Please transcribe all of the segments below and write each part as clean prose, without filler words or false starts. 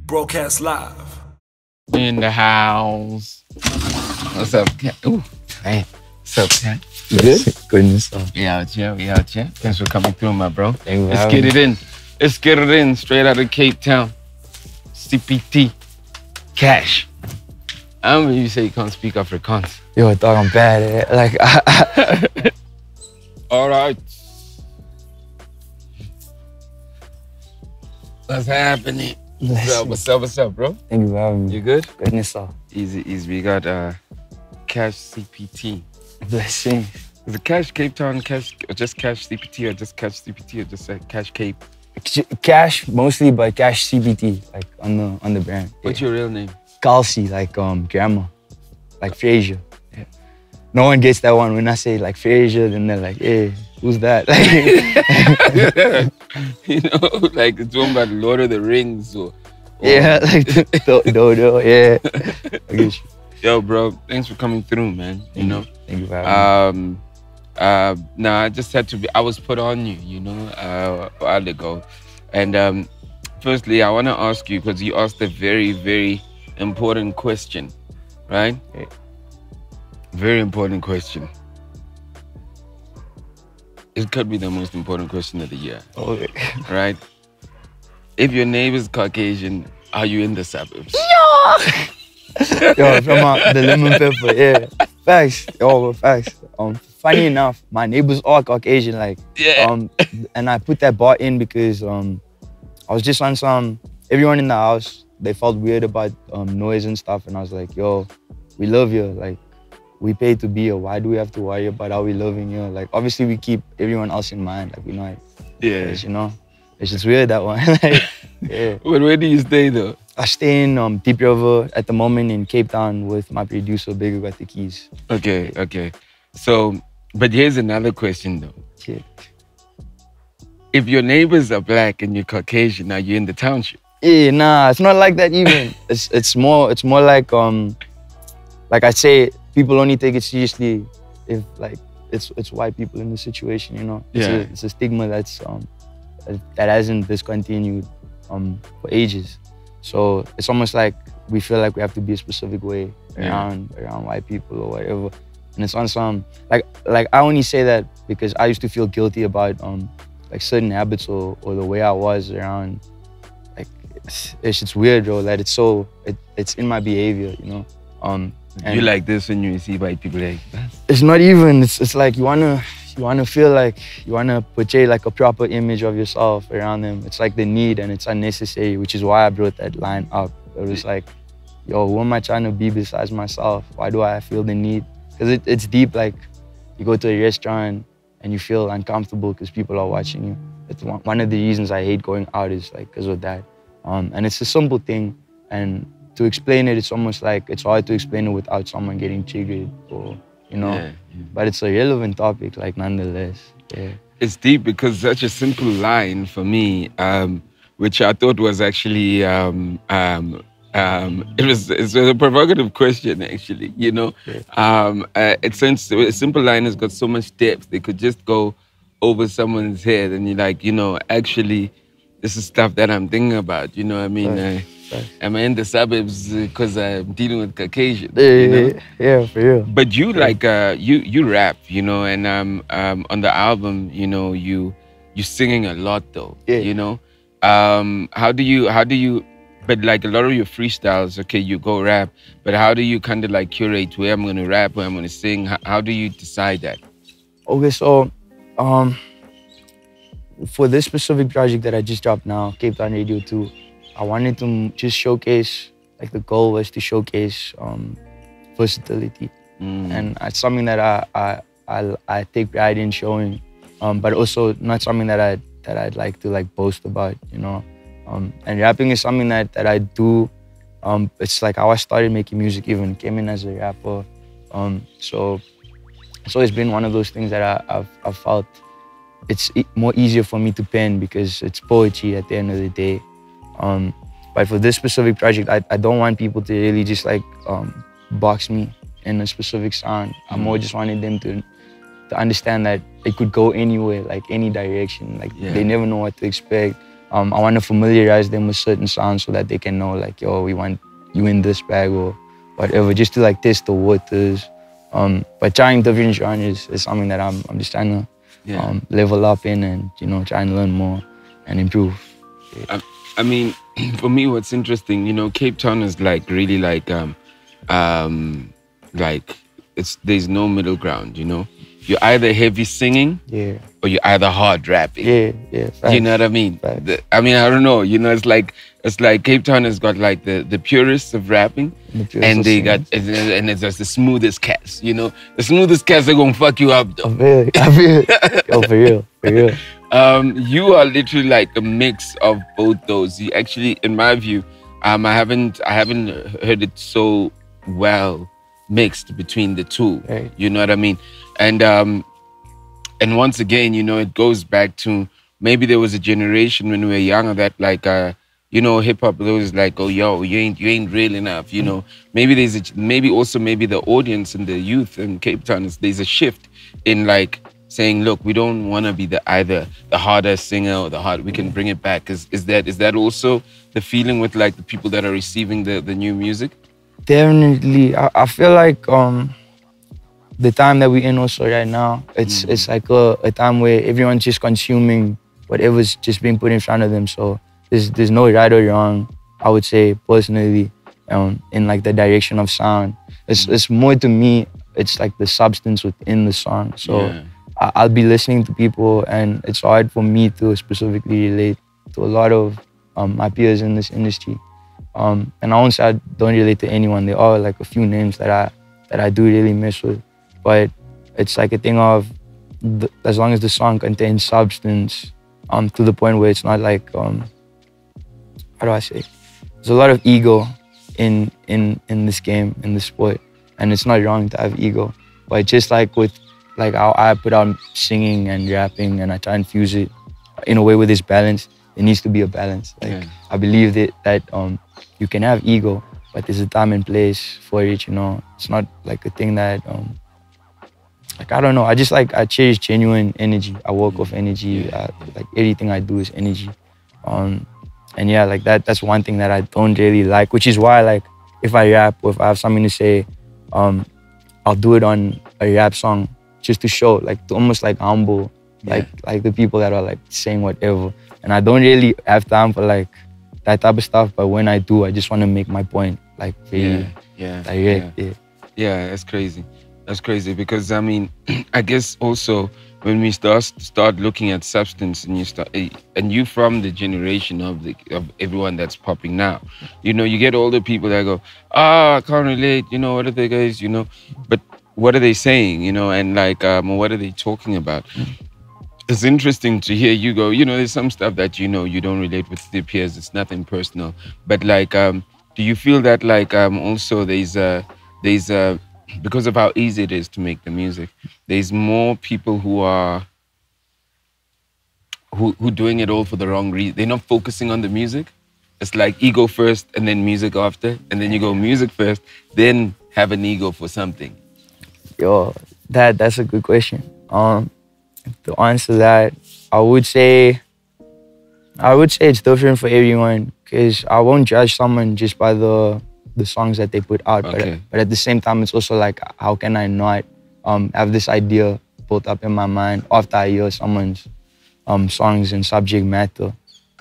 Broadcast live. In the house. What's up, Cat? Ooh, hey. What's up, Cat? You good? Goodness. We out here, we out here. Thanks for coming through, my bro. Let's get it in. Let's get it in. Straight out of Cape Town. CPT. Kash. I don't mean you say you can't speak Afrikaans. Yo, dog, I'm bad at it. Like, All right. What's happening? What's up, bro? Thank you for having me. You good? Goodness, sir. Easy. We got KashCPT. Blessing. Is it Kash Cape Town, Kash, or just KashCPT, or just KashCPT, or just Kash Cape? Kash mostly, but KashCPT, like on the brand. What's your real name? Kelsey, like grandma, like Fraser. Yeah. No one gets that one when I say like Fraser, then they're like, hey, who's that? You know, like it's one about Lord of the Rings or yeah, like Dodo, yeah. I get you. Yo, bro, thanks for coming through, man. You know. Thank you for having me. Nah, I just had to be. I was put on you, you know, a while ago, and firstly, I want to ask you because you asked a very, very important question, right? Okay. Very important question. It could be the most important question of the year. Okay. Right? If your neighbor's Caucasian, are you in the suburbs? Yo, from the lemon pepper, yeah. Facts. Yo, facts. Funny enough, my neighbors are Caucasian, like, yeah. And I put that bar in because I was just on some, everyone in the house, they felt weird about noise and stuff, and I was like, yo, we love you, like, we paid to be here. Why do we have to worry about how we living here? Like, obviously we keep everyone else in mind, like, we know it. Yeah. You know, it's just weird, that one. Like, yeah. But where do you stay though? I stay in Deep River at the moment in Cape Town with my producer, Egotistic. Okay. So, but here's another question though. Shit. If your neighbors are black and you're Caucasian, are you in the township? Yeah, nah, it's not like that even. it's more like I say, people only take it seriously if like it's white people in the situation, you know. It's a stigma that's that hasn't discontinued for ages. So it's almost like we feel like we have to be a specific way around white people or whatever. And it's on some like I only say that because I used to feel guilty about like certain habits or the way I was around. Like it's weird, bro. That it's in my behavior, you know. And you like this when you see white people like that? It's not even. It's like you wanna feel like you wanna portray like a proper image of yourself around them. It's like the need, and it's unnecessary, which is why I brought that line up. It was like, yo, who am I trying to be besides myself? Why do I feel the need? Because it's deep. Like you go to a restaurant and you feel uncomfortable because people are watching you. It's one of the reasons I hate going out is like because of that. And it's a simple thing, and to explain it, it's almost like it's hard to explain it without someone getting triggered or, you know. Yeah. But it's a relevant topic, like, nonetheless. Yeah. It's deep because such a simple line for me, which I thought was actually, it's a provocative question, actually, you know. Yeah. It's a simple line has got so much depth. They could just go over someone's head and you're like, you know, actually, this is stuff that I'm thinking about, you know what I mean? Right. Am I in the suburbs because I'm dealing with Caucasian? Yeah, for real. But you like you rap, you know, and on the album, you know, you singing a lot though, you know. How do you? But like a lot of your freestyles, okay, you go rap, but how do you kind of like curate where I'm gonna rap, where I'm gonna sing? How do you decide that? Okay, so for this specific project that I just dropped now, Cape Town Radio 2. I wanted to just showcase, like the goal was to showcase versatility. And it's something that I take pride in showing, but also not something that I'd like to like boast about, you know. And rapping is something that I do. It's like how I started making music, even came in as a rapper. So it's always been one of those things that I've felt it's more easier for me to pen because it's poetry at the end of the day. But for this specific project, I don't want people to really just like box me in a specific sound. I more just wanted them to understand that it could go anywhere, like any direction. Like they never know what to expect. I want to familiarize them with certain sounds so that they can know like, yo, we want you in this bag or whatever, just to like test the waters. But trying different genres is something that I'm just trying to level up in and, you know, try and learn more and improve. Yeah. I mean, for me, what's interesting, you know, Cape Town is like really like there's no middle ground, you know. You're either heavy singing, or you're either hard rapping. Yeah. Facts. You know what I mean? I don't know. You know, it's like Cape Town has got like the purists of rapping, and they got and it's just the smoothest cats. You know, the smoothest cats are gonna fuck you up though. I feel it. Yo, for real. You are literally like a mix of both those. You actually, in my view, I haven't heard it so well mixed between the two. Right. You know what I mean? And once again, you know, it goes back to maybe there was a generation when we were younger that like you know, hip hop was like, oh yo, you ain't real enough, you know. Maybe maybe the audience and the youth in Cape Town there's a shift in like saying, look, we don't want to be either the harder singer or we can bring it back. Is that also the feeling with like the people that are receiving the new music? Definitely. I feel like the time that we're in also right now, it's like a time where everyone's just consuming whatever's just being put in front of them. So there's no right or wrong, I would say personally, in like the direction of sound. It's more to me, it's like the substance within the song. So I'll be listening to people and it's hard for me to specifically relate to a lot of my peers in this industry. And I won't say I don't relate to anyone. There are like a few names that I do really mess with. But it's like a thing of, as long as the song contains substance, to the point where it's not like, how do I say? There's a lot of ego in this game, in this sport. And it's not wrong to have ego. But just like with like how I put out singing and rapping and I try and fuse it in a way with this balance, there needs to be a balance. Like I believe that you can have ego, but there's a time and place for it, you know. It's not like a thing that, like, I don't know. I cherish genuine energy. I work off energy. Like everything I do is energy. And yeah, like that's one thing that I don't really like, which is why like if I rap or if I have something to say, I'll do it on a rap song just to show, like to almost like humble, like the people that are like saying whatever. And I don't really have time for like that type of stuff, but when I do, I just want to make my point like very direct. Yeah, that's crazy. That's crazy because I mean, I guess also when we start looking at substance and you from the generation of everyone that's popping now, you know, you get older people that go, I can't relate, you know, what are they guys, you know, but what are they saying, you know, and like what are they talking about? It's interesting to hear you go, you know, there's some stuff that, you know, you don't relate with your peers, it's nothing personal, but like do you feel that like also there's because of how easy it is to make the music, there's more people who are doing it all for the wrong reason. They're not focusing on the music. It's like ego first and then music after, and then you go music first, then have an ego for something. Yo, that's a good question. To answer that, I would say it's different for everyone, because I won't judge someone just by the songs that they put out. Okay. But at the same time, it's also like, how can I not have this idea built up in my mind after I hear someone's songs and subject matter.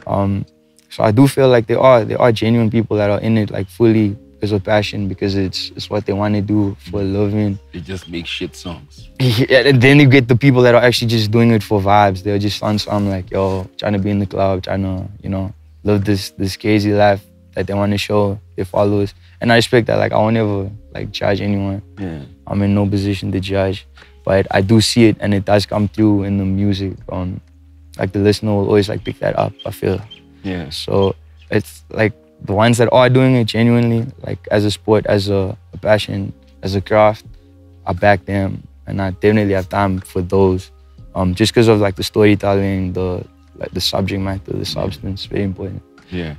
So I do feel like there are genuine people that are in it like fully because of passion, because it's what they want to do for a living. They just make shit songs. Yeah, and then you get the people that are actually just doing it for vibes. They're just on some like, yo, trying to be in the club, trying to, you know, live this crazy life that they want to show their followers. And I respect that. Like, I won't ever like judge anyone. Yeah. I'm in no position to judge, but I do see it, and it does come through in the music. Like the listener will always like pick that up, I feel. Yeah. So it's like the ones that are doing it genuinely, like as a sport, as a passion, as a craft, I back them, and I definitely have time for those. Just because of like the storytelling, the subject matter, the substance, very important. Yeah.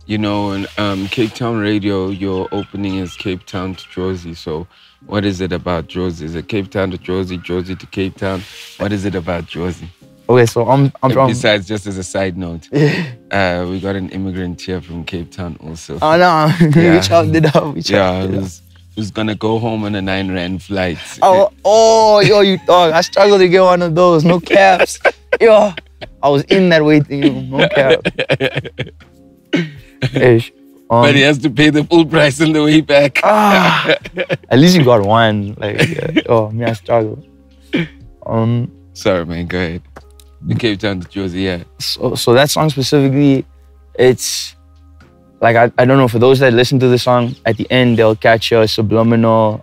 You know, and Cape Town Radio, your opening is Cape Town to Jozi. So what is it about Jozi? Is it Cape Town to Jozi, Jozi to Cape Town? What is it about Jozi? Okay, so I'm from. Besides, just as a side note, we got an immigrant here from Cape Town also. Oh no, we chopped it up. Who's gonna go home on a 9 Rand flight. Yo, you dog. I struggled to get one of those. No caps. Yo, I was in that waiting room. No cap. But he has to pay the full price on the way back. At least you got one. Like, me, I struggled. Sorry, man. Go ahead. The Cape Town to Jozi, yeah. So that song specifically, it's like I don't know, for those that listen to the song, at the end they'll catch a subliminal.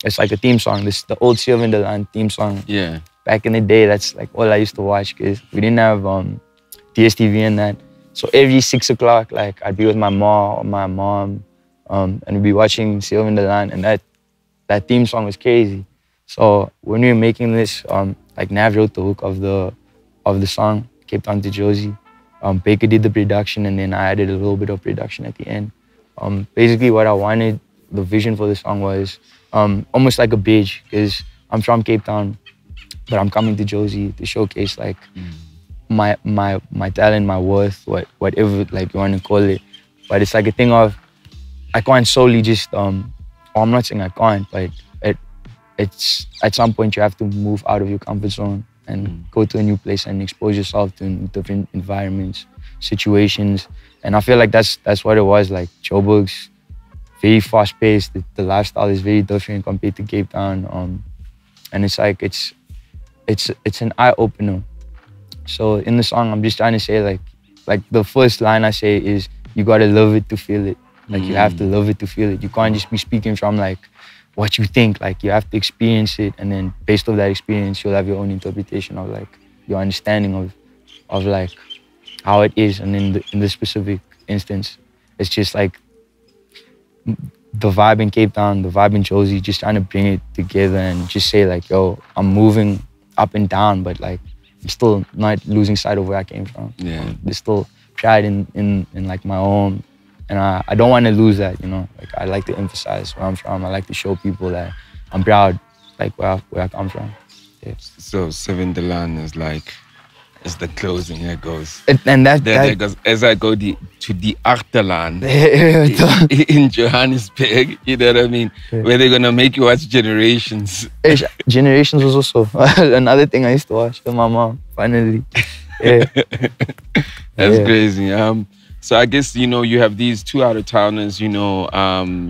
It's like a theme song. This the old Silver in the Land theme song. Yeah. Back in the day, that's like all I used to watch because we didn't have DSTV and that. So every 6 o'clock, like I'd be with my mom, and we'd be watching Silver in the Land, and that theme song was crazy. So when we were making this, like Nav wrote the hook of the song, Cape Town to Jozi. Baker did the production, and then I added a little bit of production at the end. Basically, what I wanted, the vision for the song was almost like a bridge, because I'm from Cape Town, but I'm coming to Jozi to showcase like my talent, my worth, whatever like you want to call it. But it's like a thing of I can't solely just I'm not saying I can't, but it's at some point you have to move out of your comfort zone and go to a new place and expose yourself to different environments, situations. And I feel like that's what it was. Like Joburg's very fast paced. The lifestyle is very different compared to Cape Town. And it's like it's an eye opener. So in the song, I'm just trying to say like the first line I say is you gotta love it to feel it. Like you have to love it to feel it. You can't just be speaking from like what you think. Like you have to experience it, and then based off that experience, you'll have your own interpretation of like your understanding of like how it is. And in this specific instance, it's just like the vibe in Cape Town, the vibe in Jozi, just trying to bring it together and just say like, yo, I'm moving up and down, but like I'm still not losing sight of where I came from. Yeah. There's still pride in like my home. And I don't want to lose that, you know. Like I like to emphasize where I'm from. I like to show people that I'm proud, like where I come from. Yeah. So Seven Delan is like, it's the closing. Here goes. And that goes as I go to the Achterland in Johannesburg. You know what I mean? Yeah. Where they're gonna make you watch Generations. Generations was also another thing I used to watch with my mom. Finally, yeah. That's crazy. So I guess, you know, you have these two out-of-towners, you know,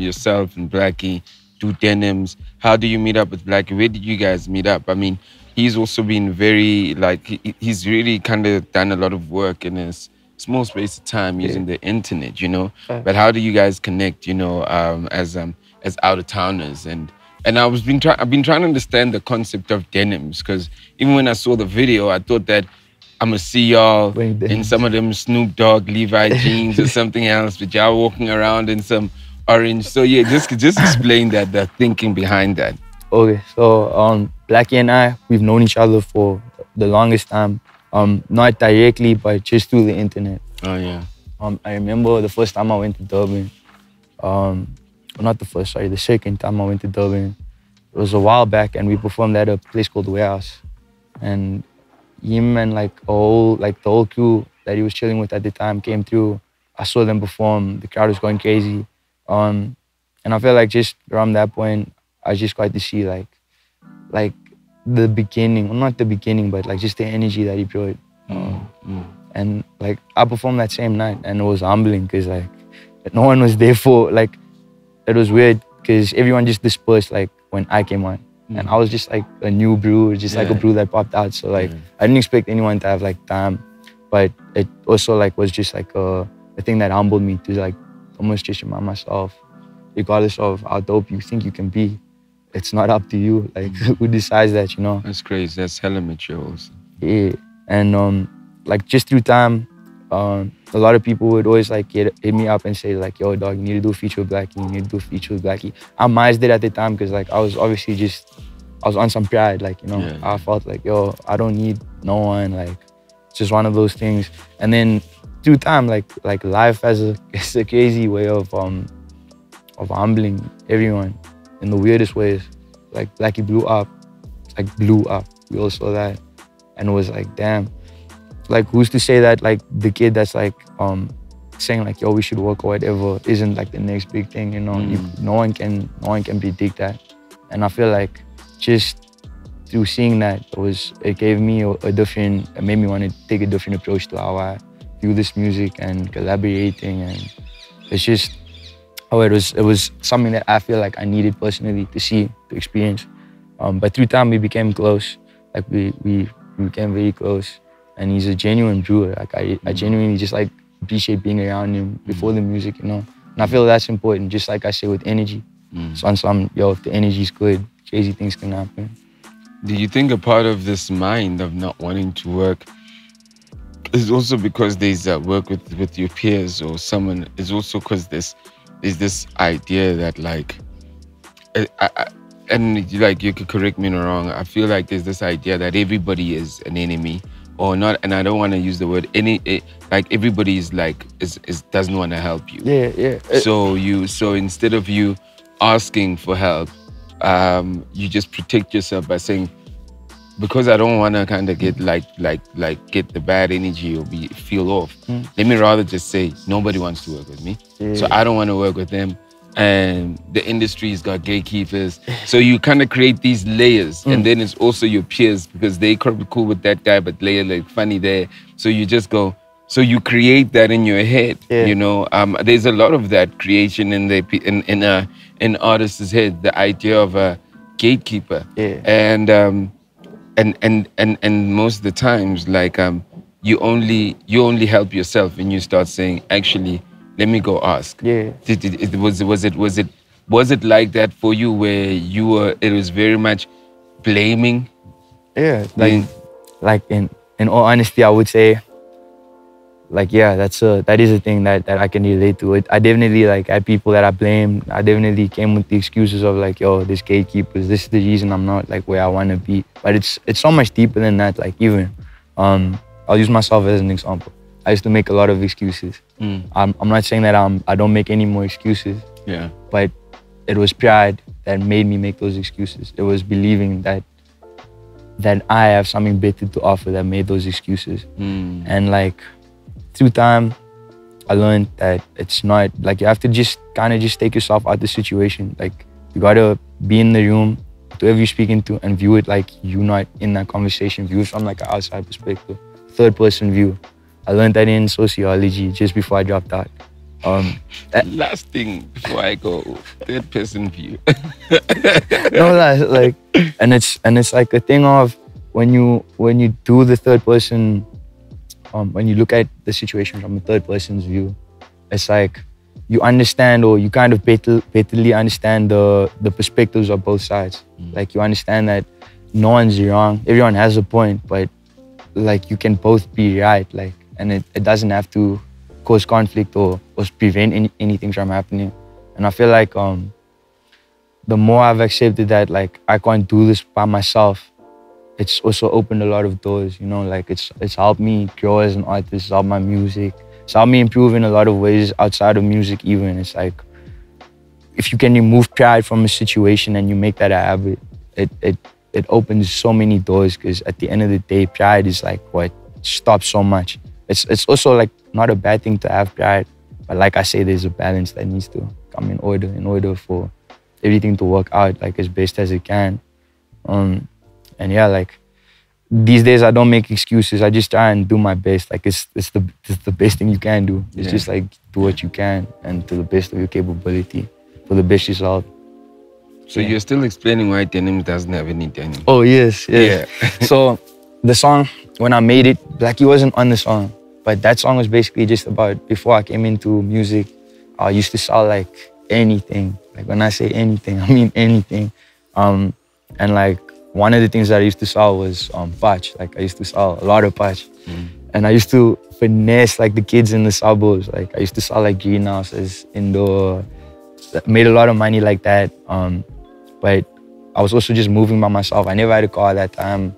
yourself and Blxckie, do Denims. How do you meet up with Blxckie? Where did you guys meet up? I mean, he's also been very, like, he's really kind of done a lot of work in a small space of time using the internet, you know? But how do you guys connect, you know, as out-of-towners? And I've been trying to understand the concept of Denims, because even when I saw the video, I thought that I'm gonna see y'all in some of them Snoop Dogg Levi jeans or something else, but y'all walking around in some orange. So yeah, just explain the thinking behind that. Okay, so Blxckie and I, we've known each other for the longest time. Not directly, but just through the internet. Oh yeah. I remember the first time I went to Durban. Not the first, sorry, the second time I went to Durban. It was a while back, and we performed at a place called Warehouse. And him and like the whole crew that he was chilling with at the time came through. I saw them perform. The crowd was going crazy. And I felt like just around that point, I just got to see like the beginning, well, not the beginning, but like just the energy that he brought. And like I performed that same night, and it was humbling because like no one was there for, like, it was weird because everyone just dispersed like when I came on. And I was just like a new brew, just like a brew that popped out. So like I didn't expect anyone to have like time, but it also like was just like a thing that humbled me to like almost just remind myself, regardless of how dope you think you can be, it's not up to you. Like who decides that, you know? That's crazy. That's hella mature also. Yeah, and like just through time, a lot of people would always like hit me up and say like, yo dog, you need to do a feature with Blxckie, you need to do a feature with Blxckie. I missed it at the time because like I was obviously I was on some pride, like, you know, I felt like, yo, I don't need no one, like it's just one of those things. And then through time, like life has it's a crazy way of humbling everyone in the weirdest ways. Like Blxckie blew up, we all saw that. and it was like, damn, like who's to say that like the kid that's like saying like, yo, we should work or whatever isn't like the next big thing, you know? No one can predict that. And I feel like just through seeing that, it gave me it made me want to take a different approach to how I view this music and collaborating, and it's just, it was something that I feel like I needed personally to see, to experience. But through time we became close, like we became very close, and he's a genuine brewer. Like I genuinely just like appreciate being around him before the music, you know. And I feel that's important, just like I say with energy. So if the energy's good, crazy things can happen. Do you think a part of this mind of not wanting to work is also because there's work with your peers or someone? Is also because there's this idea that like, and like you could correct me if I'm wrong, I feel like there's this idea that everybody is an enemy or not, and I don't want to use the word like everybody is like is doesn't want to help you. Yeah. So instead of you asking for help, you just protect yourself by saying, because I don't want to kind of get get the bad energy or feel off. Let me rather just say nobody wants to work with me, so I don't want to work with them. And the industry's got gatekeepers, so you kind of create these layers, and then it's also your peers because they could be cool with that guy, but layer like funny there. So you just go. So you create that in your head, you know. There's a lot of that creation in artists' head, the idea of a gatekeeper, and most of the times, like you only help yourself when you start saying, actually, let me go ask. Was it like that for you, where it was very much blaming? Yeah, like in all honesty, I would say, like, yeah, that is a thing that I can relate to. I definitely like had people that I blamed. I definitely came with the excuses of like, yo, this gatekeepers, this is the reason I'm not like where I want to be. But it's so much deeper than that. Like even, I'll use myself as an example. I used to make a lot of excuses. I'm not saying that I don't make any more excuses. Yeah. But it was pride that made me make those excuses. It was believing that I have something better to offer that made those excuses. And like, through time, I learned that it's not, like you have to just kind of just take yourself out of the situation. Like you gotta be in the room, whoever you're speaking to, and view it like you're not in that conversation. View it from like an outside perspective, third person view. I learned that in sociology just before I dropped out. Last thing before I go, third person view. No, like, and it's like a thing of when you do the third person. When you look at the situation from a third person's view, it's like you understand, or you kind of betterly understand the perspectives of both sides. Like you understand that no one's wrong, everyone has a point, but like you can both be right. Like, and it doesn't have to cause conflict or prevent anything from happening. And I feel like the more I've accepted that like I can't do this by myself, it's also opened a lot of doors, you know, like it's helped me grow as an artist, it's helped my music, it's helped me improve in a lot of ways outside of music even. It's like, if you can remove pride from a situation and you make that a habit, it opens so many doors, because at the end of the day, pride is like what stops so much. It's also like not a bad thing to have pride, but like I say, there's a balance that needs to come in order for everything to work out like as best as it can. And yeah, like these days I don't make excuses. I just try and do my best. Like it's the best thing you can do. It's just like do what you can and to the best of your capability for the best result. So you're still explaining why Denims doesn't have any denim. Oh yes. So the song, when I made it, Blxckie wasn't on the song, but that song was basically just about, before I came into music, I used to sell like anything. Like when I say anything, I mean anything. And like, one of the things that I used to sell was patch. Like I used to sell a lot of patch. And I used to finesse like the kids in the suburbs. Like I used to sell like greenhouses, indoor, made a lot of money like that. But I was also just moving by myself. I never had a car at that time.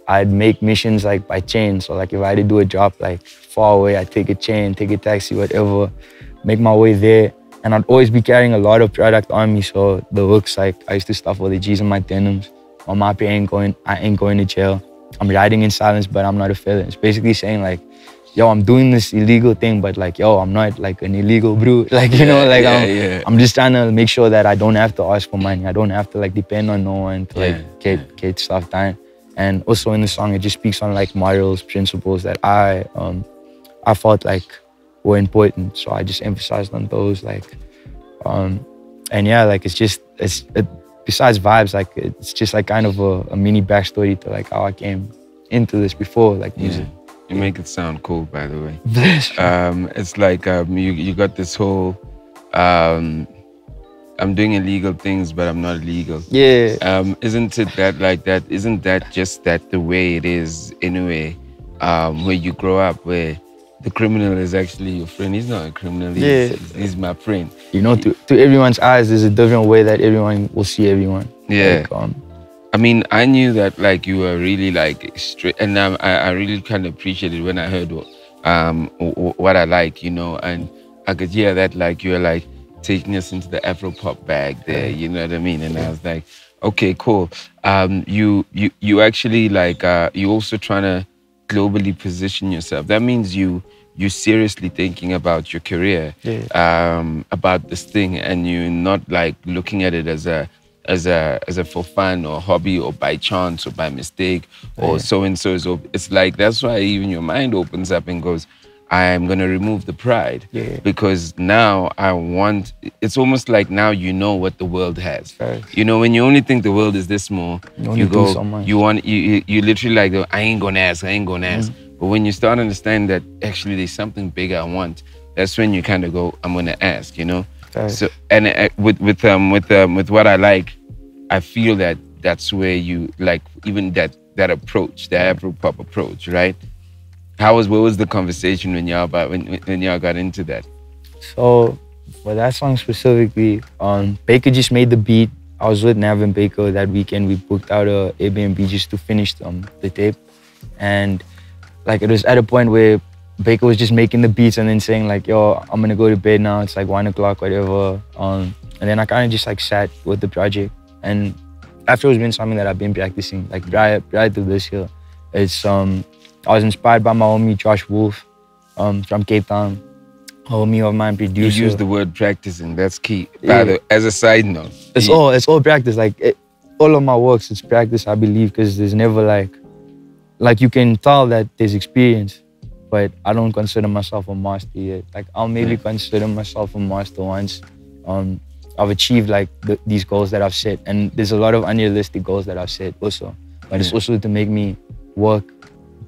I'd make missions like by chain. So like if I had to do a job like far away, I'd take a chain, take a taxi, whatever, make my way there. And I'd always be carrying a lot of product on me. So the hooks, like I used to stuff all the G's in my denims. My mom I ain't going to jail. I'm riding in silence, but I'm not a felon. It's basically saying like, yo, I'm doing this illegal thing, but like, yo, I'm not like an illegal bro. Like, you know, like I'm just trying to make sure that I don't have to ask for money. I don't have to like depend on no one to like get stuff done. And also in the song, it just speaks on like morals, principles that I felt like were important. So I just emphasized on those, like, and yeah, like besides vibes, like it's just like kind of a mini backstory to like how I came into this before, like music. You make it sound cool, by the way. Bless you. It's like you got this whole I'm doing illegal things, but I'm not illegal. Yeah. Isn't it that like that? Isn't that just that the way it is anyway? Where you grow up, where the criminal is actually your friend. He's not a criminal. He's my friend. You know, to everyone's eyes, there's a different way that everyone will see everyone. Yeah. Like, I mean, I knew that like you were really like straight, and I really kind of appreciated when I heard what I like, you know, and I could hear that like you were like taking us into the Afropop bag there, you know what I mean? And I was like, okay, cool. You actually like you also trying to globally position yourself. That means you're seriously thinking about your career, about this thing, and you're not like looking at it as a for fun or hobby or by chance or by mistake or so-and-so. So it's like, that's why even your mind opens up and goes, I'm going to remove the pride because now it's almost like now you know what the world has. You know, when you only think the world is this small, you go, you literally like, I ain't going to ask. But when you start understanding that actually there's something bigger I want, that's when you kind of go, I'm going to ask, you know? So, and with what I like, I feel that that's where you like even that approach, the Afropop approach, right? What was the conversation when y'all got into that? So for that song specifically, Baker just made the beat. I was with Nav and Baker that weekend. We booked out a Airbnb just to finish the tape, and like it was at a point where Baker was just making the beats and then saying like, yo, I'm gonna go to bed now. It's like 1 o'clock, whatever. And then I kind of just like sat with the project. And after it's been something that I've been practicing, like prior to this year. It's I was inspired by my homie Jorjas World from Cape Town. A homie of mine, producer. You use the word practicing, that's key. As a side note. It's all practice. Like all of my works, it's practice, I believe, because there's never like you can tell that there's experience. But I don't consider myself a master yet. Like I'll maybe consider myself a master once I've achieved like these goals that I've set. And there's a lot of unrealistic goals that I've set also. But it's also to make me work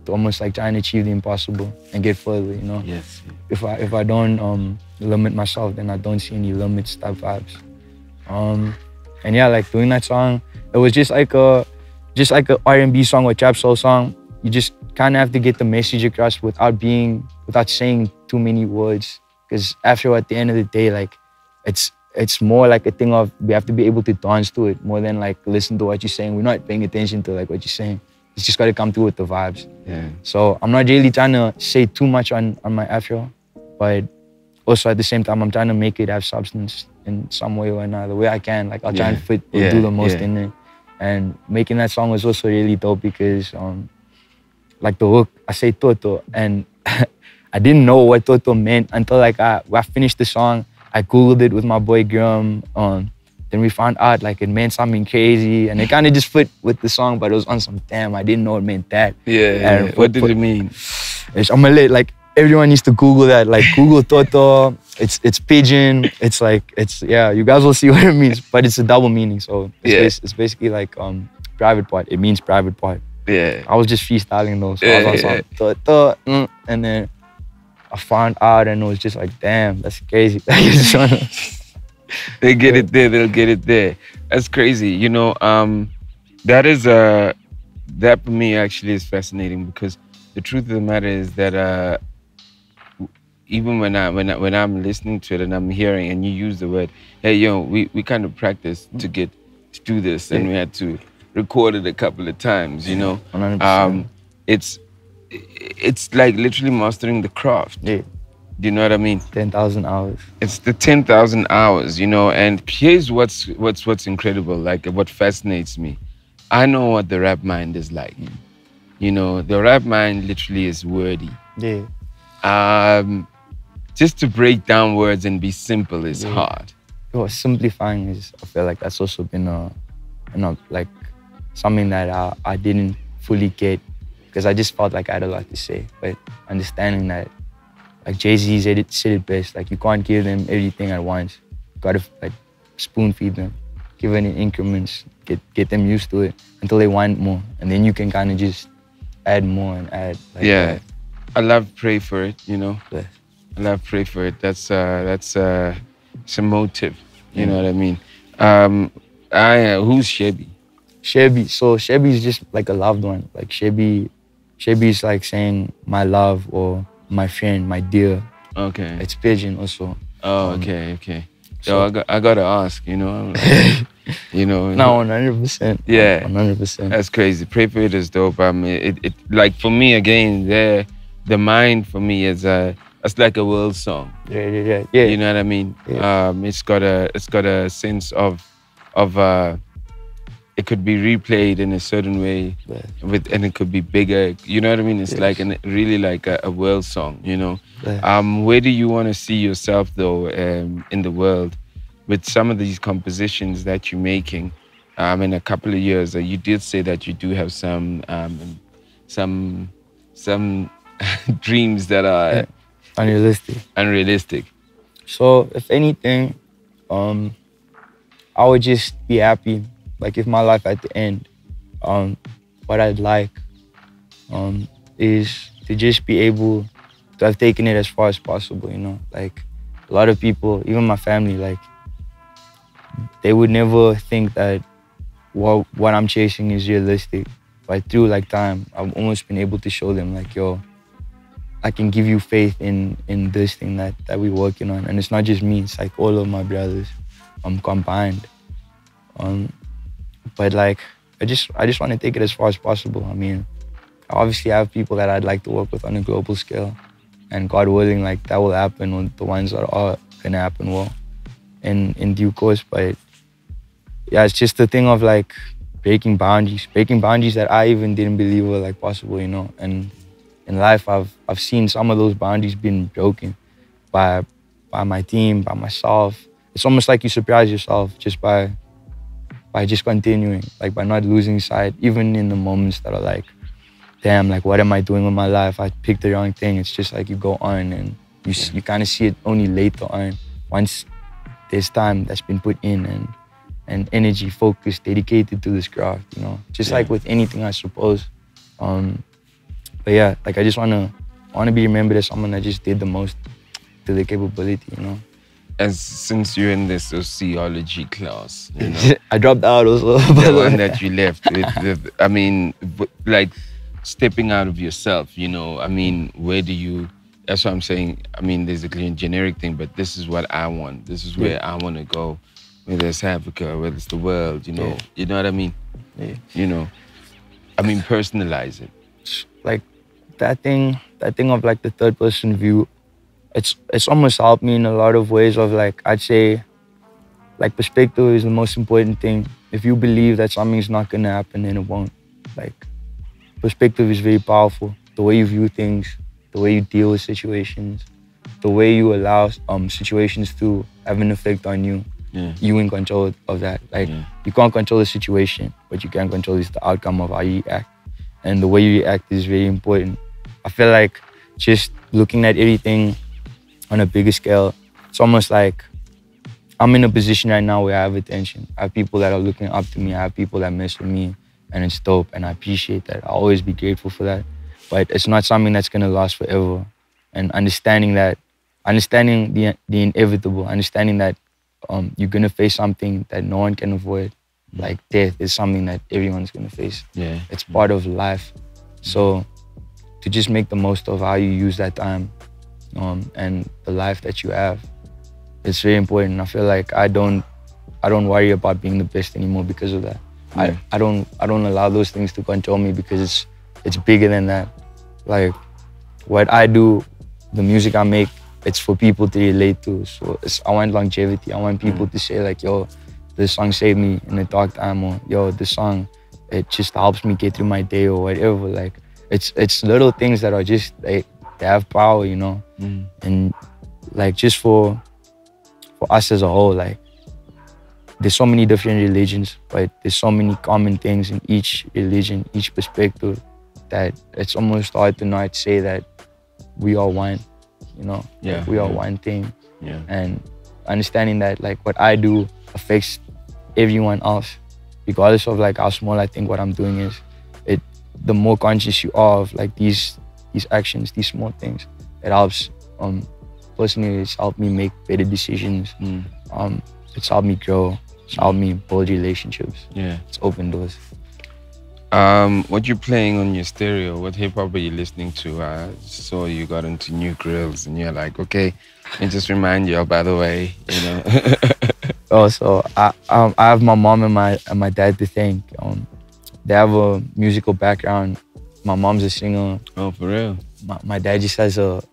to almost like try and achieve the impossible and get further, you know? Yes. If I don't limit myself, then I don't see any limits type vibes. And yeah, like doing that song, it was just like a R&B song or trap soul song. You just kind of have to get the message across without saying too many words. Because after at the end of the day, like it's more like a thing of we have to be able to dance to it more than like listen to what you're saying. We're not paying attention to like what you're saying. It's just got to come through with the vibes. Yeah. So I'm not really trying to say too much on my Afro, but also at the same time I'm trying to make it have substance in some way or another, the way I can. Like I'll try and fit or do the most in it. And making that song was also really dope because like the hook, I say Toto, and I didn't know what Toto meant until like I finished the song. I Googled it with my boy Grillz. Then we found out like it meant something crazy, and it kind of just fit with the song, but it was on some damn, I didn't know it meant that. Yeah. What did it mean? I'm gonna let like everyone needs to Google that. Like Google Toto. It's pigeon. It's like you guys will see what it means, but it's a double meaning. So it's basically like private part. It means private part. Yeah. I was just freestyling though, so I was on Toto, and then I found out, and it was just like, damn, that's crazy. They get it there, they'll get it there. That's crazy. You know, that for me actually is fascinating because the truth of the matter is that even when I'm listening to it and I'm hearing and you use the word, hey yo, we kind of practiced to do this, and we had to record it a couple of times, you know. 100%. It's like literally mastering the craft. Yeah. Do you know what I mean? 10,000 hours. It's the 10,000 hours, you know. And here's what's incredible, like what fascinates me. I know what the rap mind is like. You know, the rap mind literally is wordy. Yeah. Just to break down words and be simple is hard. Simplifying is, I feel like that's also been like something that I didn't fully get, because I just felt like I had a lot to say. But understanding that, like Jozi said it best, like you can't give them everything at once. You gotta like spoon feed them, give it in increments, get them used to it until they want more, and then you can kind of just add more and add. Like, yeah, I love pray for it. You know, yeah. I love pray for it. That's it's a motive. You know what I mean? Who's Shebi? So Shebi is just like a loved one. Like Shebi is like saying my love or my friend, my dear. Okay. It's pigeon also. Oh, okay. So I gotta ask, you know, you know. No, 100%. Yeah, 100%. That's crazy. Pray for it is dope. I mean, it like for me again, the mind for me is it's like a world song. Yeah. You know what I mean? Yeah. It's got a sense of it could be replayed in a certain way, and it could be bigger. You know what I mean? It's like really like a world song. You know. Where do you want to see yourself though in the world with some of these compositions that you're making? In a couple of years, you did say that you do have some dreams that are unrealistic. So if anything, I would just be happy. Like if my life at the end, what I'd like is to just be able to have taken it as far as possible, you know? Like a lot of people, even my family, like they would never think that what I'm chasing is realistic. But through like time, I've almost been able to show them like, yo, I can give you faith in this thing that we're working on. And it's not just me, it's like all of my brothers combined. But like, I just want to take it as far as possible. I mean, I obviously have people that I'd like to work with on a global scale, and God willing, like that will happen, or the ones that are gonna happen will in due course. But yeah, it's just the thing of like breaking boundaries that I even didn't believe were like possible, you know. And in life, I've seen some of those boundaries being broken by my team, by myself. It's almost like you surprise yourself just by just continuing, like by not losing sight, even in the moments that are like, damn, like what am I doing with my life? I picked the wrong thing. It's just like you go on and you kind of see it only later on, once there's time that's been put in and energy, focus, dedicated to this craft, you know? Just like with anything, I suppose. But yeah, like I just wanna be remembered as someone that just did the most to their capability, you know? As since you're in the sociology class, you know, I dropped out also. The one that you left with, I mean, like stepping out of yourself, you know, I mean, where do you, that's what I'm saying. I mean, there's a clear generic thing, but this is what I want. This is where I want to go, whether it's Africa, whether it's the world, you know, you know what I mean? Yeah. You know, I mean, personalize it. Like that thing of like the third person view, it's almost helped me in a lot of ways of like, I'd say, like perspective is the most important thing. If you believe that something's not gonna happen, then it won't. Like, perspective is very powerful. The way you view things, the way you deal with situations, the way you allow situations to have an effect on you. You in control of that. Like, you can't control the situation, but you can control the outcome of how you act. And the way you react is very important. I feel like just looking at everything on a bigger scale, it's almost like I'm in a position right now where I have attention. I have people that are looking up to me. I have people that mess with me, and it's dope, and I appreciate that. I'll always be grateful for that. But it's not something that's gonna last forever. And understanding that, understanding the inevitable, understanding that you're gonna face something that no one can avoid. Like death is something that everyone's gonna face. It's part of life. So to just make the most of how you use that time and the life that you have, it's very important. I feel like I don't worry about being the best anymore because of that. I don't allow those things to control me because it's bigger than that. Like what I do, the music I make, it's for people to relate to. So I want longevity. I want people to say like, yo, this song saved me in a dark time, or yo, this song, it just helps me get through my day or whatever. Like it's little things that are just they have power, you know. And like just for us as a whole, like there's so many different religions, but there's so many common things in each religion, each perspective, that it's almost hard to not say that we are one, you know. Yeah, like we are one thing. Yeah. And understanding that like what I do affects everyone else, regardless of like how small I think what I'm doing is. The more conscious you are of like these actions, these small things, it helps. Personally, it's helped me make better decisions. It's helped me grow. It's helped me build relationships. Yeah. It's opened doors. What you playing on your stereo? What hip hop are you listening to? I saw you got into new Grillz, and you're like, okay, and just remind you, by the way, you know. Oh, so I have my mom and my dad to thank. They have a musical background. My mom's a singer. Oh, for real? My dad just has a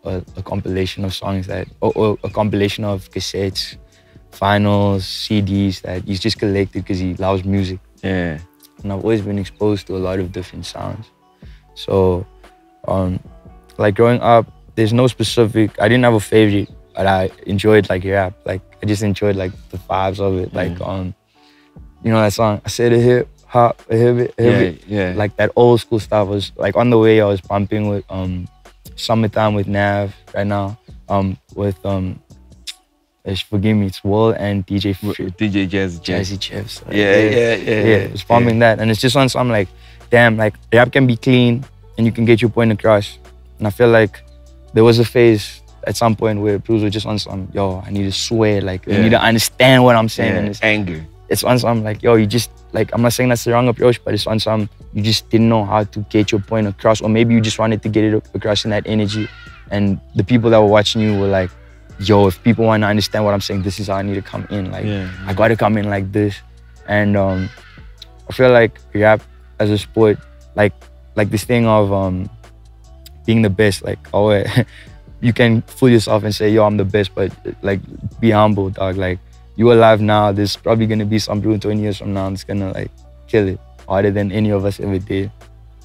compilation of songs or a compilation of cassettes, vinyls, CDs that he's just collected because he loves music. Yeah. And I've always been exposed to a lot of different sounds. So, like growing up, there's no specific, I didn't have a favorite, but I enjoyed like rap. Like I just enjoyed like the vibes of it. Like, you know that song, I said a hip hop, a hip it. Yeah. Like that old school stuff was like on the way. I was bumping with Summertime with Nav right now. With forgive me, it's World and DJ Jazzy Chips. Like, yeah. It's bumping that, and it's just on some like, damn, like rap can be clean and you can get your point across. And I feel like there was a phase at some point where Blxckie was just on some, yo, I need to swear, like I need to understand what I'm saying. And it's anger. It's on some like, yo, you just like, I'm not saying that's the wrong approach, but it's on some, you just didn't know how to get your point across, or maybe you just wanted to get it across in that energy. And the people that were watching you were like, yo, if people want to understand what I'm saying, this is how I need to come in. Like, I got to come in like this. And I feel like rap as a sport, like this thing of being the best, like, oh, you can fool yourself and say, yo, I'm the best, but like, be humble, dog. Like, you alive now, there's probably gonna be some dude 20 years from now that's gonna like kill it harder than any of us ever did.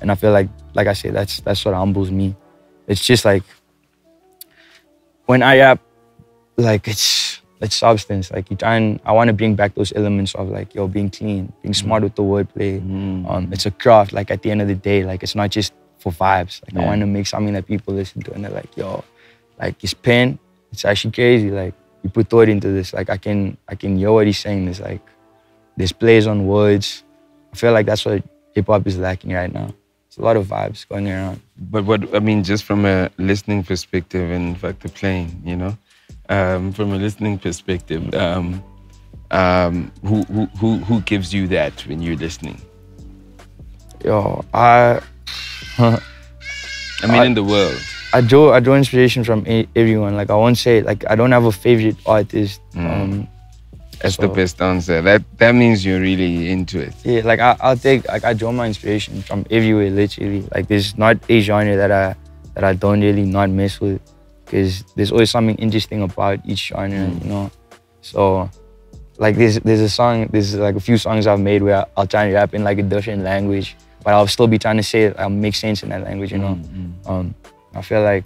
And I feel like I said, that's what humbles me. It's just like, when I rap, like it's substance. Like I want to bring back those elements of like, yo, being clean, being smart with the wordplay. It's a craft. Like at the end of the day, like it's not just for vibes. Like I want to make something that people listen to and they're like, yo, like his pen, it's actually crazy. Like you put thought into this. Like I can hear what he's saying. There's like, there's plays on words. I feel like that's what hip hop is lacking right now. There's a lot of vibes going around. But what I mean, just from a listening perspective, and in fact the playing, you know. From a listening perspective, who gives you that when you're listening? Yo, in the world. I draw inspiration from everyone. Like I won't say, like I don't have a favorite artist. That's the best answer. That means you're really into it. Yeah, like I draw my inspiration from everywhere, literally. Like there's not a genre that I don't really not mess with, because there's always something interesting about each genre, you know. So like there's like a few songs I've made where I'll try and rap in like a different language, but I'll still be trying to say it, I'll make sense in that language, you know. I feel like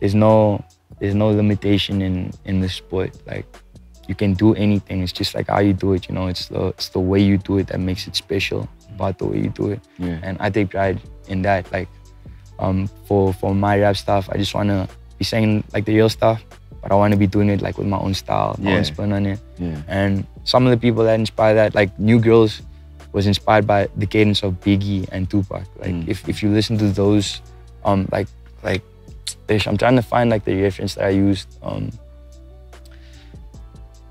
there's no limitation in this sport. Like you can do anything. It's just like how you do it, you know. It's the way you do it that makes it special about the way you do it. And I take pride in that. Like for my rap stuff, I just wanna be saying like the real stuff, but I wanna be doing it like with my own style, my own spin on it. And some of the people that inspire that, like New Grillz was inspired by the cadence of Biggie and Tupac. Like if you listen to those, like I'm trying to find like the reference that I used.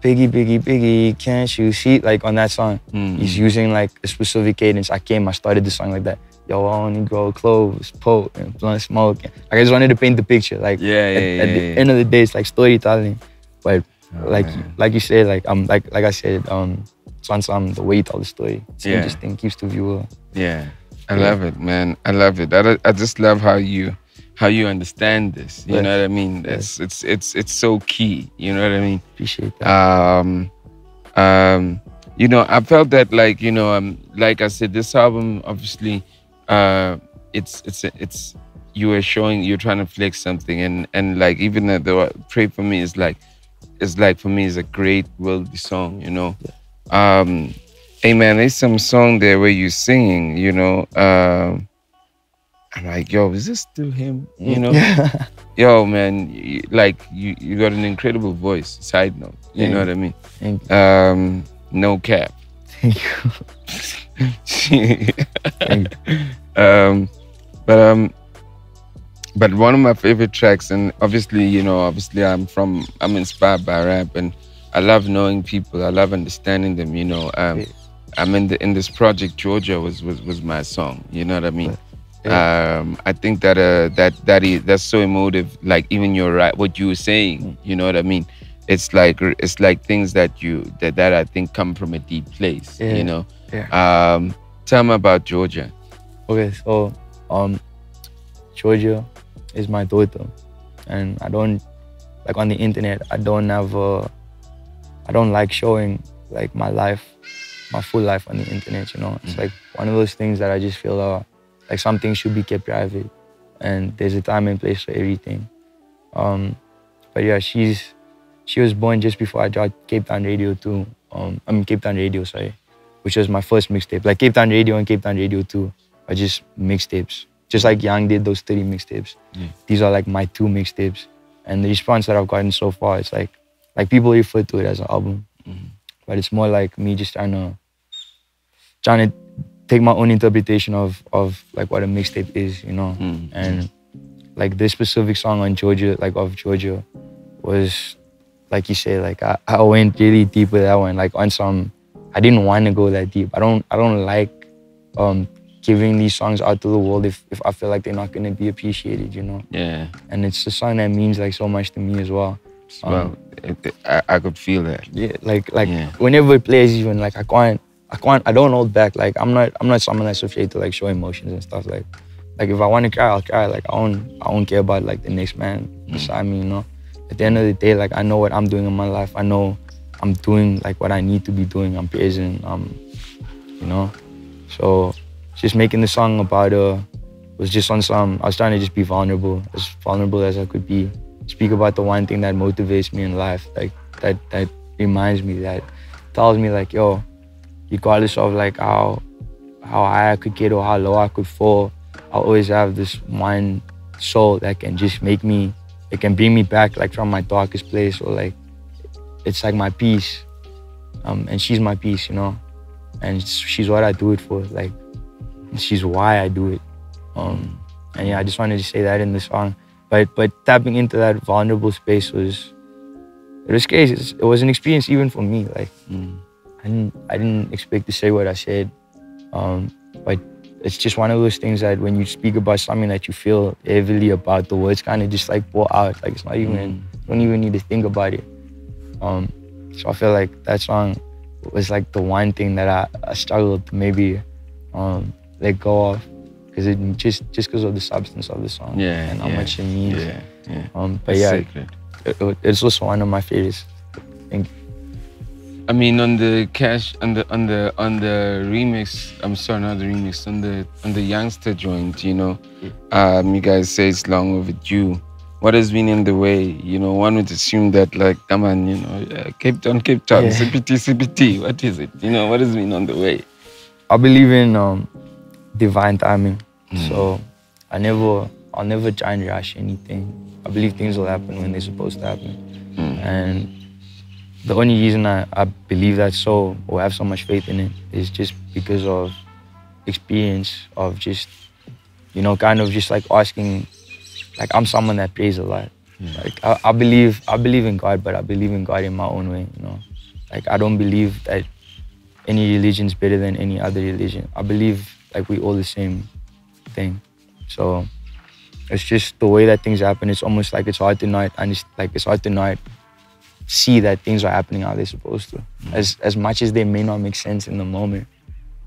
Biggie, can't you see? Like on that song, he's using like a specific cadence. I started the song like that. Yo, I only grow clothes, poke, and blunt smoke. Like I just wanted to paint the picture. Like at the end of the day, it's like storytelling. But like you said, like I said, it's on some the way you tell the story. It's interesting, keeps the viewer. I love it, man. I love it. I just love how you understand this. You know what I mean? It's so key. You know what I mean? Appreciate that. You know, I felt that like, you know, like I said, this album obviously you were showing, you're trying to flex something, and like even the Pray For Me is like for me is a great worldly song, you know. Hey man, there's some song there where you're singing, you know. I'm like, yo, is this still him? You know? Yo, man, you got an incredible voice. Side note, you know what I mean? Thank you. No cap. Thank you. Thank you. But one of my favorite tracks, and obviously, you know, I'm inspired by rap, and I love knowing people. I love understanding them. You know, I'm in this project. Georgia was my song. You know what I mean? I think that's so emotive. Like even what you were saying. You know what I mean? It's like things that I think come from a deep place. Yeah. You know. Yeah. Tell me about Georgia. Okay, so Georgia is my daughter, and I don't like on the internet. I don't like showing like my life, my full life on the internet. You know, it's like one of those things that I just feel like some things should be kept private, and there's a time and place for everything. But yeah, she was born just before I dropped Cape Town Radio 2. Cape Town Radio, sorry, which was my first mixtape. Like Cape Town Radio and Cape Town Radio 2 are just mixtapes. Just like Young did those 30 mixtapes. Yeah. These are like my 2 mixtapes. And the response that I've gotten so far, it's like people refer to it as an album. But it's more like me just trying to take my own interpretation of like what a mixtape is, you know? And like this specific song on Georgia, like of Georgia, was, like you said, like I went really deep with that one. Like on some, I didn't want to go that deep. I don't like giving these songs out to the world if I feel like they're not gonna be appreciated, you know? Yeah. And it's a song that means like so much to me as well. Well, I could feel that. Yeah, like whenever it plays, even like I don't hold back. Like I'm not someone that's afraid to like show emotions and stuff. Like if I want to cry, I'll cry. Like I won't care about like the next man beside me, you know? At the end of the day, like I know what I'm doing in my life. I know I'm doing like what I need to be doing. I'm present, you know? So just making the song about was just on some, I was trying to just be vulnerable as I could be. Speak about the one thing that motivates me in life, like that reminds me, that tells me like, yo, regardless of like how high I could get or how low I could fall, I'll always have this one soul that can just make me, it can bring me back like from my darkest place, or like, it's like my peace. And she's my peace, you know? And she's what I do it for, like, she's why I do it. And yeah, I just wanted to say that in the song. But tapping into that vulnerable space was crazy. It was an experience even for me. Like I didn't expect to say what I said. But it's just one of those things that when you speak about something that you feel heavily about, the words kind of just like pour out. Like it's not even, you don't even need to think about it. So I feel like that song was like the one thing that I struggled to maybe let go of, because it just because of the substance of the song and how much it means. But yeah, it's also one of my favorites. Thank you. I mean, on the Kash, on the remix, I'm sorry, not the remix, on the Youngster joint, you know, you guys say it's long overdue. What has been in the way? You know, one would assume that, like, come on, you know, Cape Town, CPT, what is it? You know, what has been on the way? I believe in divine timing. So I'll never try and rush anything. I believe things will happen when they're supposed to happen. And the only reason I believe that so, or have so much faith in it, is just because of experience of just, you know, kind of just like asking. Like I'm someone that prays a lot. Like I believe in God, but I believe in God in my own way, you know. Like I don't believe that any religion's better than any other religion. I believe like we all the same thing. So it's just the way that things happen. It's almost like it's hard to not see that things are happening how they're supposed to. As much as they may not make sense in the moment.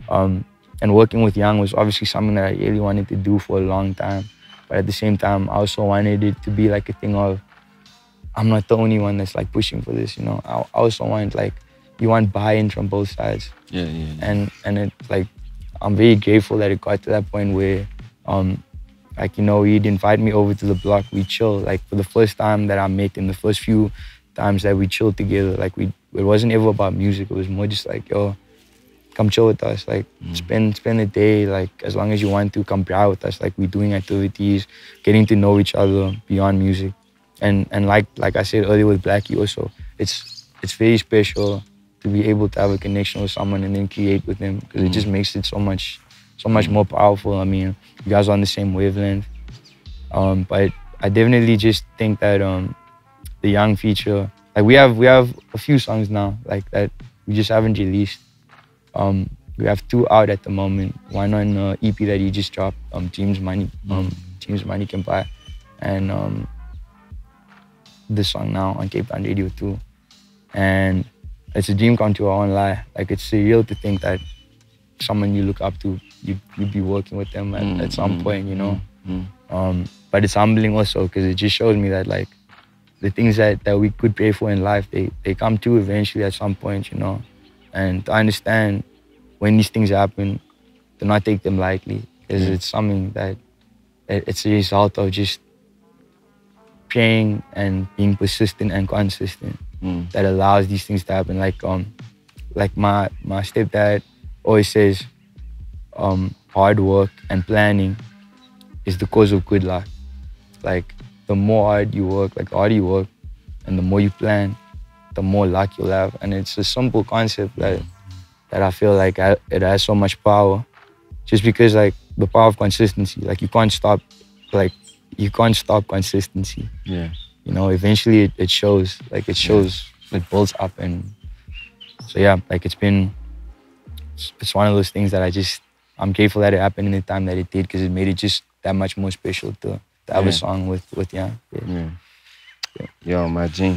And working with Young was obviously something that I really wanted to do for a long time. But at the same time, I also wanted it to be like a thing of, I'm not the only one that's like pushing for this, you know. I also want like, you want buy-in from both sides. And it's like, I'm very grateful that it got to that point where Like, you know, he'd invite me over to the block. We chill. Like, for the first time that I met him, the first few times that we chilled together, like, it wasn't ever about music. It was more just like, yo, come chill with us. Like, spend the day, like, as long as you want to, come play with us. Like, we're doing activities, getting to know each other beyond music. And like I said earlier with Blxckie also, it's very special to be able to have a connection with someone and then create with them, because it just makes it so much more powerful. I mean, you guys are on the same wavelength. But I definitely just think that the Young feature, like, we have a few songs now, like, that we just haven't released. We have 2 out at the moment. One on EP that he just dropped, Team's Money Can Buy, and this song now on Cape Town Radio too. And it's a dream come true, I won't lie. Like, it's surreal to think that someone you look up to, you'd be working with them at some point, you know. But it's humbling also, because it just shows me that, like, the things that we could pray for in life, they come true eventually at some point, you know. And to understand when these things happen, to not take them lightly, because it's something that it's a result of just praying and being persistent and consistent that allows these things to happen. Like my stepdad always says, hard work and planning is the cause of good luck. Like, the more hard you work, like, the harder you work and the more you plan, the more luck you'll have. And it's a simple concept that I feel like it has so much power, just because, like, the power of consistency. Like, you can't stop consistency. Yeah. You know, eventually it shows. Like, it shows, it builds up. And so, yeah, like, it's one of those things that I'm grateful that it happened in the time that it did, because it made it just that much more special to have a song with Young. Yeah. Yo, my G,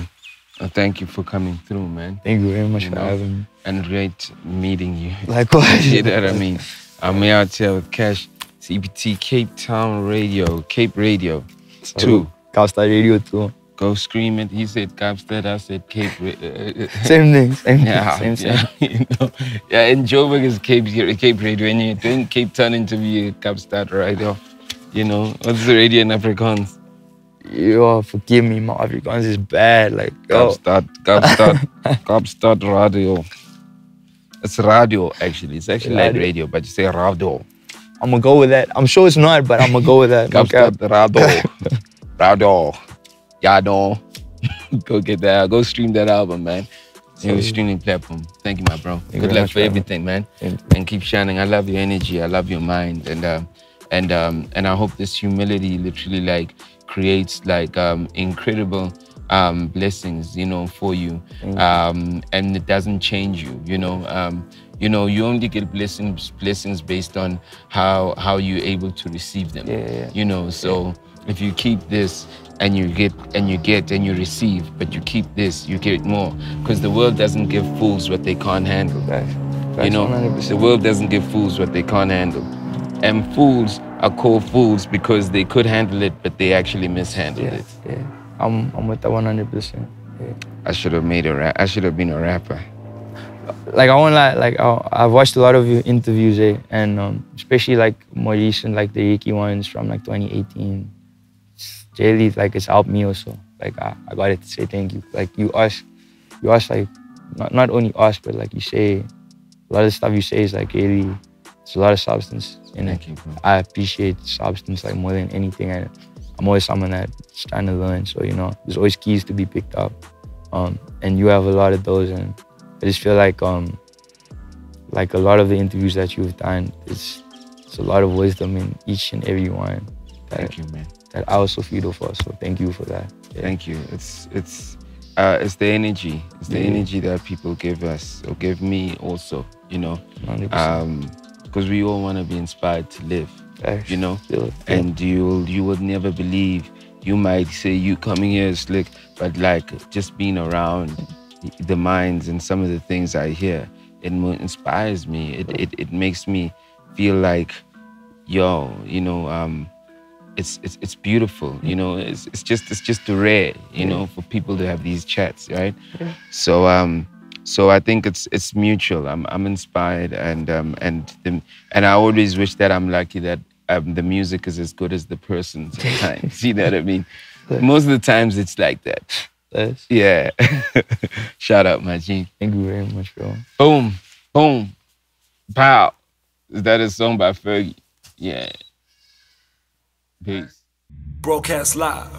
thank you for coming through, man. Thank you very much for having me. And great meeting you. Likewise. You know what I mean? I'm out here with KashCPT, Cape Town Radio, Cape Radio 2. Kapstad Radio 2. Go scream it. He said Kapstad, I said Cape. Same thing. You know? Yeah, in Joburg is Cape Radio, and you're doing Cape Town interview, Kapstad Radio. You know, what's the radio in Afrikaans? Yo, forgive me, my Afrikaans is bad. Like, Kapstad Radio. It's radio, actually. It's actually like radio, but you say radio. I'm gonna go with that. I'm sure it's not, but I'm gonna go with that. Kapstad Radio. Radio. Yeah, no. Go get that. Go stream that album, man. Your streaming platform. Thank you, my bro. Good luck for everything, man. And keep shining. I love your energy. I love your mind. And I hope this humility literally, like, creates, like, incredible blessings, you know, for you. And it doesn't change you, you know. You only get blessings based on how you're able to receive them. You know, so if you keep this and you get and you receive, but you keep this, you get more. Because the world doesn't give fools what they can't handle. You know, 100%. The world doesn't give fools what they can't handle. And fools are called fools because they could handle it, but they actually mishandled it. Yeah, I'm with that 100%. Yeah. I should have made a rap. I should have been a rapper. Like, I won't lie, like, I've watched a lot of your interviews, and especially, like, more recent, like the Ricky ones from, like, 2018. It's really, like, it's helped me also. Like, I got it to say thank you. Like, you ask, like, not only ask, but, like, you say, a lot of the stuff you say is, like, really, it's a lot of substance. And thank you, bro. I appreciate substance, like, more than anything. And I'm always someone that's trying to learn. So, you know, there's always keys to be picked up. And you have a lot of those. And I just feel like a lot of the interviews that you've done, it's a lot of wisdom in each and every one. Thank you, man. That I also feel for. So thank you for that. Yeah. Thank you. It's the energy. It's the energy that people give us, or give me also, you know. 100%. Because we all want to be inspired to live, you know. Yeah. And you will never believe. You might say you coming here is slick, but, like, just being around the minds and some of the things I hear, it inspires me. It makes me feel like, yo, you know, it's beautiful. You know, it's just rare, you know, for people to have these chats, right? Yeah. So I think it's mutual. I'm inspired, and I always wish that I'm lucky that the music is as good as the person sometimes. You know what I mean? Most of the times it's like that. Yes. Yeah. Shout out, my G. Thank you very much, bro. Boom, boom, pow. That is a song by Fergie. Yeah. Peace. Broadcast live